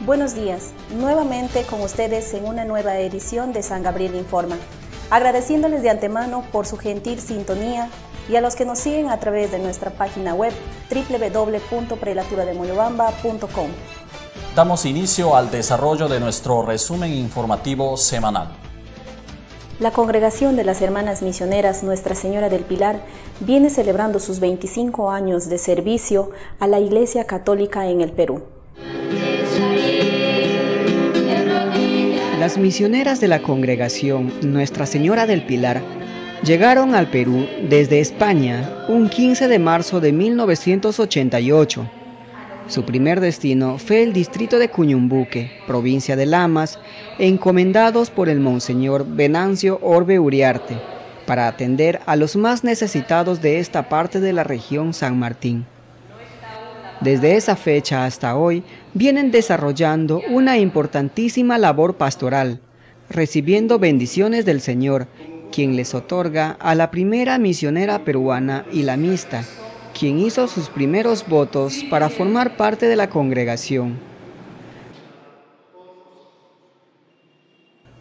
Buenos días, nuevamente con ustedes en una nueva edición de San Gabriel Informa, agradeciéndoles de antemano por su gentil sintonía y a los que nos siguen a través de nuestra página web www.prelaturademoyobamba.com. Damos inicio al desarrollo de nuestro resumen informativo semanal. La Congregación de las Hermanas Misioneras Nuestra Señora del Pilar viene celebrando sus 25 años de servicio a la Iglesia Católica en el Perú. Las misioneras de la Congregación Nuestra Señora del Pilar llegaron al Perú desde España un 15 de marzo de 1988. Su primer destino fue el distrito de Cuñumbuque, provincia de Lamas, encomendados por el Monseñor Venancio Orbe Uriarte, para atender a los más necesitados de esta parte de la región San Martín. Desde esa fecha hasta hoy, vienen desarrollando una importantísima labor pastoral, recibiendo bendiciones del Señor, quien les otorga a la primera misionera peruana ilamista, quien hizo sus primeros votos para formar parte de la congregación.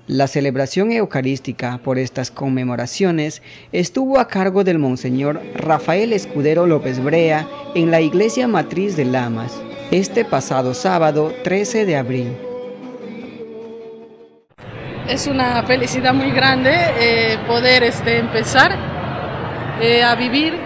La celebración eucarística por estas conmemoraciones estuvo a cargo del Monseñor Rafael Escudero López Brea en la Iglesia Matriz de Lamas, este pasado sábado 13 de abril. Es una felicidad muy grande poder empezar a vivir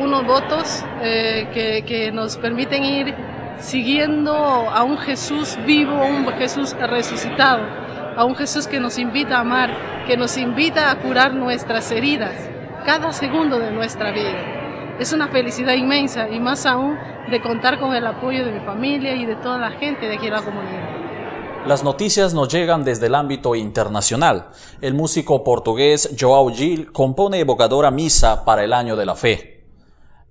unos votos que nos permiten ir siguiendo a un Jesús vivo, a un Jesús resucitado, a un Jesús que nos invita a amar, que nos invita a curar nuestras heridas cada segundo de nuestra vida. Es una felicidad inmensa y más aún de contar con el apoyo de mi familia y de toda la gente de aquí en la comunidad. Las noticias nos llegan desde el ámbito internacional. El músico portugués João Gil compone evocadora misa para el Año de la Fe.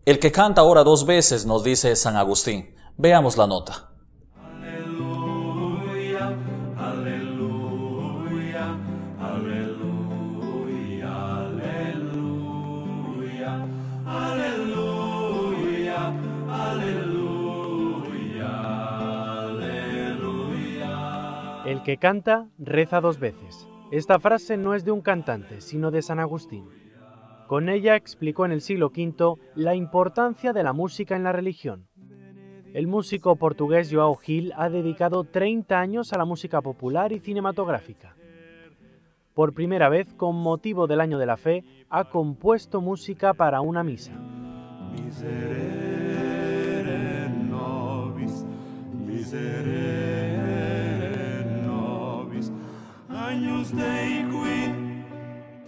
El que canta ora 2 veces, nos dice San Agustín. Veamos la nota. Aleluya, aleluya, aleluya, aleluya, aleluya, aleluya, aleluya. El que canta, reza 2 veces. Esta frase no es de un cantante, sino de San Agustín. Con ella explicó en el siglo V la importancia de la música en la religión. El músico portugués João Gil ha dedicado 30 años a la música popular y cinematográfica. Por primera vez, con motivo del Año de la Fe, ha compuesto música para una misa. Miserere nobis, miserere nobis, agnus Dei qui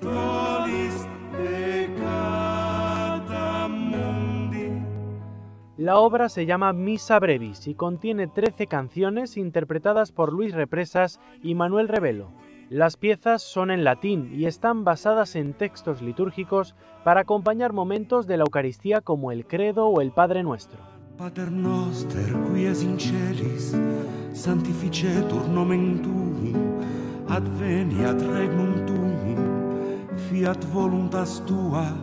tollis peccata mundi. La obra se llama Missa Brevis y contiene 13 canciones interpretadas por Luis Represas y Manuel Rebelo. Las piezas son en latín y están basadas en textos litúrgicos para acompañar momentos de la Eucaristía como el Credo o el Padre Nuestro. Pater noster qui es in celis, sanctificetur nomen tuum, adveniat regnum tuum, fiat voluntas tua.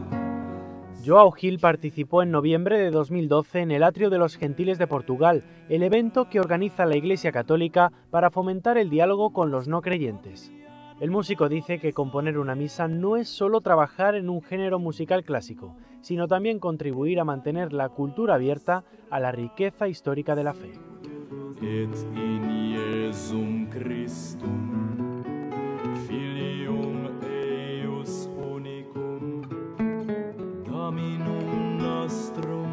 João Gil participó en noviembre de 2012 en el Atrio de los Gentiles de Portugal, el evento que organiza la Iglesia Católica para fomentar el diálogo con los no creyentes. El músico dice que componer una misa no es solo trabajar en un género musical clásico, sino también contribuir a mantener la cultura abierta a la riqueza histórica de la fe. Et in Iesum Christum, Filium eius unicum, Dominum nostrum,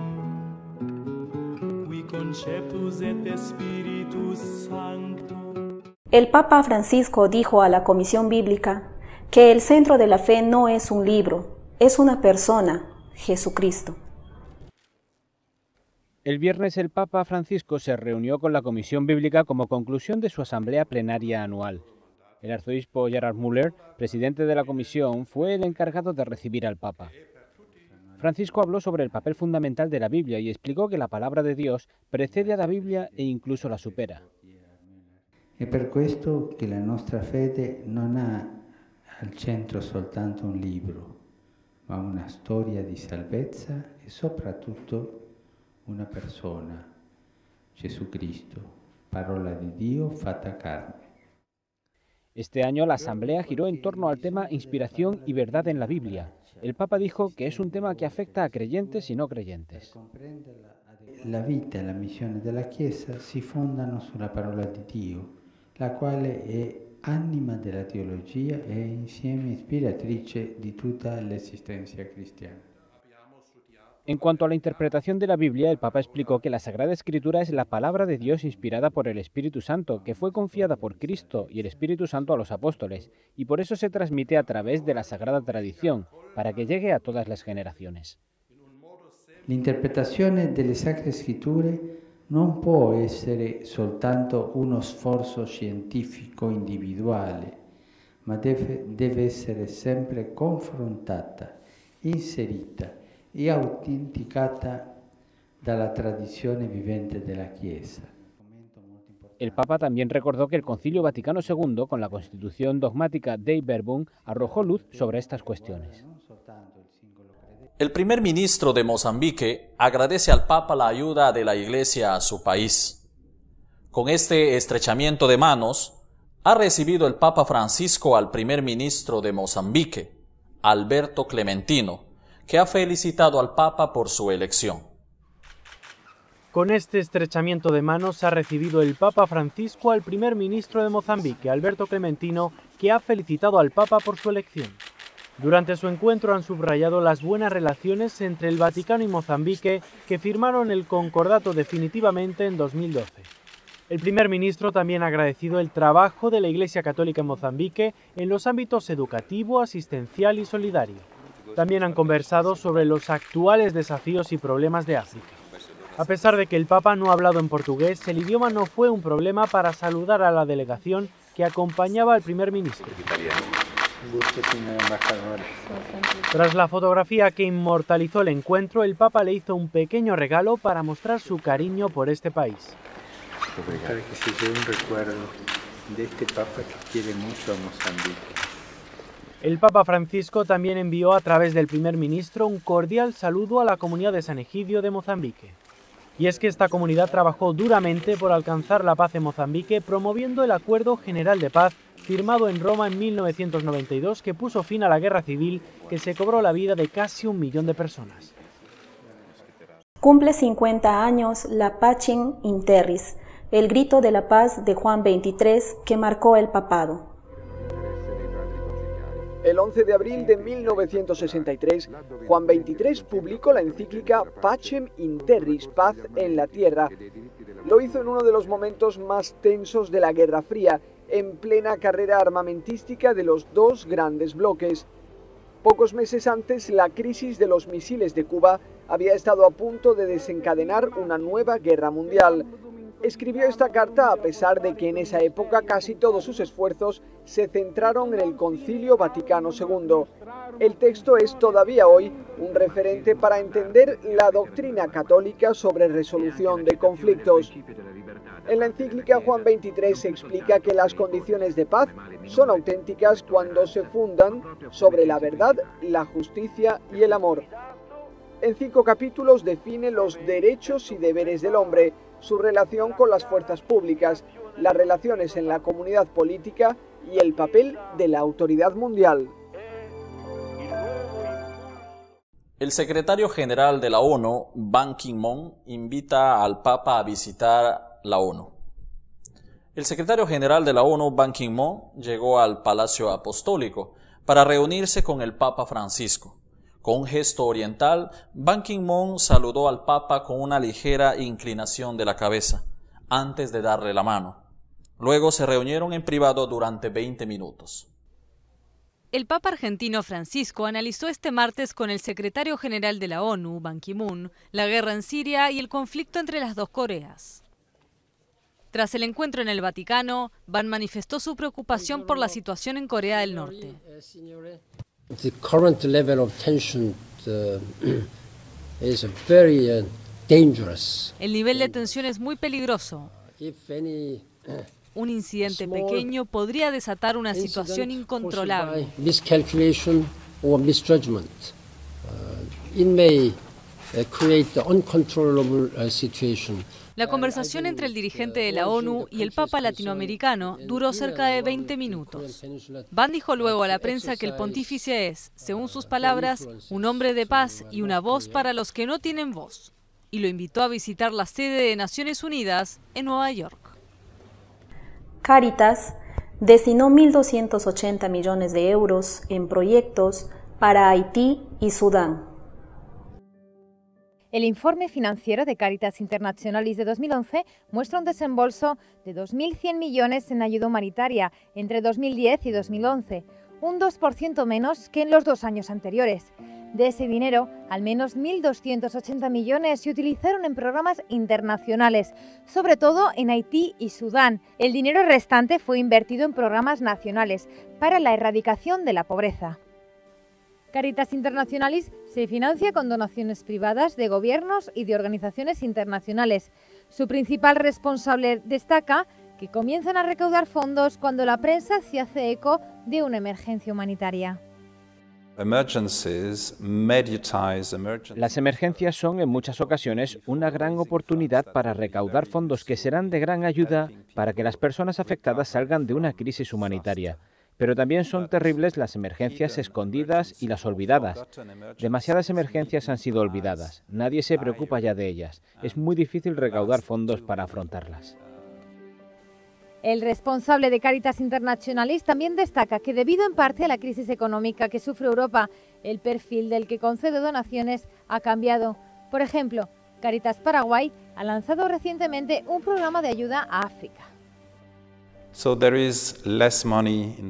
qui conceptus et Spiritus Sanctus. El Papa Francisco dijo a la Comisión Bíblica que el centro de la fe no es un libro, es una persona, Jesucristo. El viernes el Papa Francisco se reunió con la Comisión Bíblica como conclusión de su asamblea plenaria anual. El arzobispo Gerhard Müller, presidente de la comisión, fue el encargado de recibir al Papa. Francisco habló sobre el papel fundamental de la Biblia y explicó que la palabra de Dios precede a la Biblia e incluso la supera. È per questo che la nostra fede non ha al centro soltanto un libro, ma una storia di salvezza e soprattutto una persona, Gesù Cristo, parola di Dio fatta carne. Este año la asamblea giró en torno al tema inspiración y verdad en la Biblia. El Papa dijo que es un tema que afecta a creyentes y no creyentes. La vita e la missione della Chiesa si fondano sulla parola di Dio, la quale è anima della teologia e insieme ispiratrice di tutta l'esistenza cristiana. En cuanto a la interpretación de la Biblia, el Papa explicó que la Sagrada Escritura es la palabra de Dios inspirada por el Espíritu Santo, que fue confiada por Cristo y el Espíritu Santo a los apóstoles, y por eso se transmite a través de la Sagrada Tradición, para que llegue a todas las generaciones. L'interpretazione delle Sacre Scritture non può essere soltanto uno sforzo scientifico individuale, ma deve essere sempre confrontata, inserita e autenticata dalla tradizione vivente della Chiesa. El Papa también recordó que el Concilio Vaticano II, con la Constitución dogmática Dei Verbum, arrojó luz sobre estas cuestiones. El primer ministro de Mozambique agradece al Papa la ayuda de la Iglesia a su país. Con este estrechamiento de manos, ha recibido el Papa Francisco al primer ministro de Mozambique, Alberto Clementino, que ha felicitado al Papa por su elección. Con este estrechamiento de manos ha recibido el Papa Francisco al primer ministro de Mozambique, Alberto Clementino, que ha felicitado al Papa por su elección. Durante su encuentro han subrayado las buenas relaciones entre el Vaticano y Mozambique, que firmaron el concordato definitivamente en 2012. El primer ministro también ha agradecido el trabajo de la Iglesia Católica en Mozambique en los ámbitos educativo, asistencial y solidario. También han conversado sobre los actuales desafíos y problemas de África. A pesar de que el Papa no ha hablado en portugués, el idioma no fue un problema para saludar a la delegación que acompañaba al primer ministro. Tras la fotografía que inmortalizó el encuentro, el Papa le hizo un pequeño regalo para mostrar su cariño por este país. Para que se lleve un recuerdo de este Papa que quiere mucho a Mozambique. El Papa Francisco también envió a través del primer ministro un cordial saludo a la comunidad de San Egidio de Mozambique. Y es que esta comunidad trabajó duramente por alcanzar la paz en Mozambique, promoviendo el Acuerdo General de Paz firmado en Roma en 1992, que puso fin a la guerra civil que se cobró la vida de casi 1 millón de personas. Cumple 50 años la Pacem in Terris, el grito de la paz de Juan XXIII que marcó el papado. El 11 de abril de 1963, Juan XXIII publicó la encíclica Pacem in Terris, paz en la tierra. Lo hizo en uno de los momentos más tensos de la Guerra Fría, en plena carrera armamentística de los dos grandes bloques. Pocos meses antes, la crisis de los misiles de Cuba había estado a punto de desencadenar una nueva guerra mundial. Escribió esta carta a pesar de que en esa época casi todos sus esfuerzos se centraron en el Concilio Vaticano II. El texto es todavía hoy un referente para entender la doctrina católica sobre resolución de conflictos. En la encíclica Juan XXIII explica que las condiciones de paz son auténticas cuando se fundan sobre la verdad, la justicia y el amor. En 5 capítulos define los derechos y deberes del hombre, su relación con las fuerzas públicas, las relaciones en la comunidad política y el papel de la autoridad mundial. El secretario general de la ONU, Ban Ki-moon, invita al Papa a visitar la ONU. El secretario general de la ONU, Ban Ki-moon, llegó al Palacio Apostólico para reunirse con el Papa Francisco. Con un gesto oriental, Ban Ki-moon saludó al Papa con una ligera inclinación de la cabeza, antes de darle la mano. Luego se reunieron en privado durante 20 minutos. El Papa argentino Francisco analizó este martes con el secretario general de la ONU, Ban Ki-moon, la guerra en Siria y el conflicto entre las dos Coreas. Tras el encuentro en el Vaticano, Ban manifestó su preocupación por la situación en Corea del Norte. The current level of tension is very dangerous. El nivel de tensión es muy peligroso. Un incidente pequeño podría desatar una situación incontrolable. Miscalculation or misjudgment. It may create the uncontrollable situation. La conversación entre el dirigente de la ONU y el Papa latinoamericano duró cerca de 20 minutos. Ban dijo luego a la prensa que el pontífice es, según sus palabras, un hombre de paz y una voz para los que no tienen voz, y lo invitó a visitar la sede de Naciones Unidas en Nueva York. Cáritas destinó 1.280 millones de euros en proyectos para Haití y Sudán. El informe financiero de Caritas Internationalis de 2011 muestra un desembolso de 2.100 millones en ayuda humanitaria entre 2010 y 2011, un 2% menos que en los 2 años anteriores. De ese dinero, al menos 1.280 millones se utilizaron en programas internacionales, sobre todo en Haití y Sudán. El dinero restante fue invertido en programas nacionales para la erradicación de la pobreza. Caritas Internationalis se financia con donaciones privadas de gobiernos y de organizaciones internacionales. Su principal responsable destaca que comienzan a recaudar fondos cuando la prensa se hace eco de una emergencia humanitaria. Las emergencias son en muchas ocasiones una gran oportunidad para recaudar fondos que serán de gran ayuda para que las personas afectadas salgan de una crisis humanitaria. Pero también son terribles las emergencias escondidas y las olvidadas. Demasiadas emergencias han sido olvidadas. Nadie se preocupa ya de ellas. Es muy difícil recaudar fondos para afrontarlas. El responsable de Caritas Internationalis también destaca que debido en parte a la crisis económica que sufre Europa, el perfil del que concede donaciones ha cambiado. Por ejemplo, Caritas Paraguay ha lanzado recientemente un programa de ayuda a África.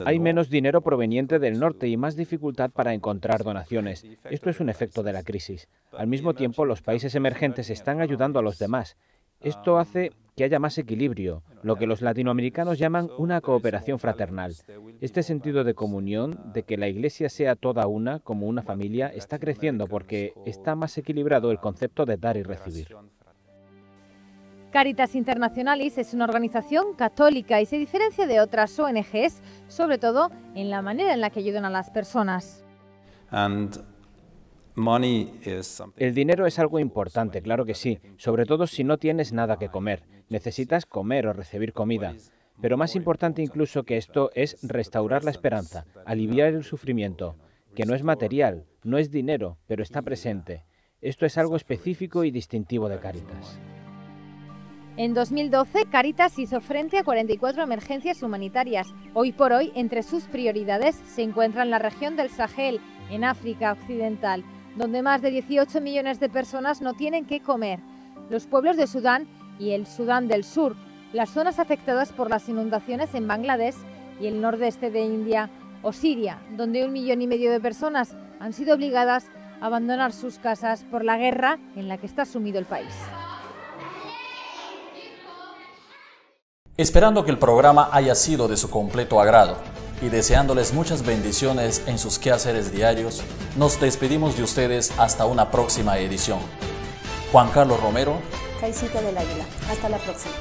Hay menos dinero proveniente del norte y más dificultad para encontrar donaciones. Esto es un efecto de la crisis. Al mismo tiempo, los países emergentes están ayudando a los demás. Esto hace que haya más equilibrio, lo que los latinoamericanos llaman una cooperación fraternal. Este sentido de comunión, de que la Iglesia sea toda una, como una familia, está creciendo porque está más equilibrado el concepto de dar y recibir. Caritas Internationalis es una organización católica y se diferencia de otras ONGs, sobre todo en la manera en la que ayudan a las personas. El dinero es algo importante, claro que sí, sobre todo si no tienes nada que comer. Necesitas comer o recibir comida. Pero más importante incluso que esto es restaurar la esperanza, aliviar el sufrimiento, que no es material, no es dinero, pero está presente. Esto es algo específico y distintivo de Caritas. En 2012, Caritas hizo frente a 44 emergencias humanitarias. Hoy por hoy, entre sus prioridades se encuentran la región del Sahel, en África Occidental, donde más de 18 millones de personas no tienen qué comer, los pueblos de Sudán y el Sudán del Sur, las zonas afectadas por las inundaciones en Bangladesh y el nordeste de India, o Siria, donde 1,5 millones de personas han sido obligadas a abandonar sus casas por la guerra en la que está sumido el país. Esperando que el programa haya sido de su completo agrado y deseándoles muchas bendiciones en sus quehaceres diarios, nos despedimos de ustedes hasta una próxima edición. Juan Carlos Romero, Caicita del Águila. Hasta la próxima.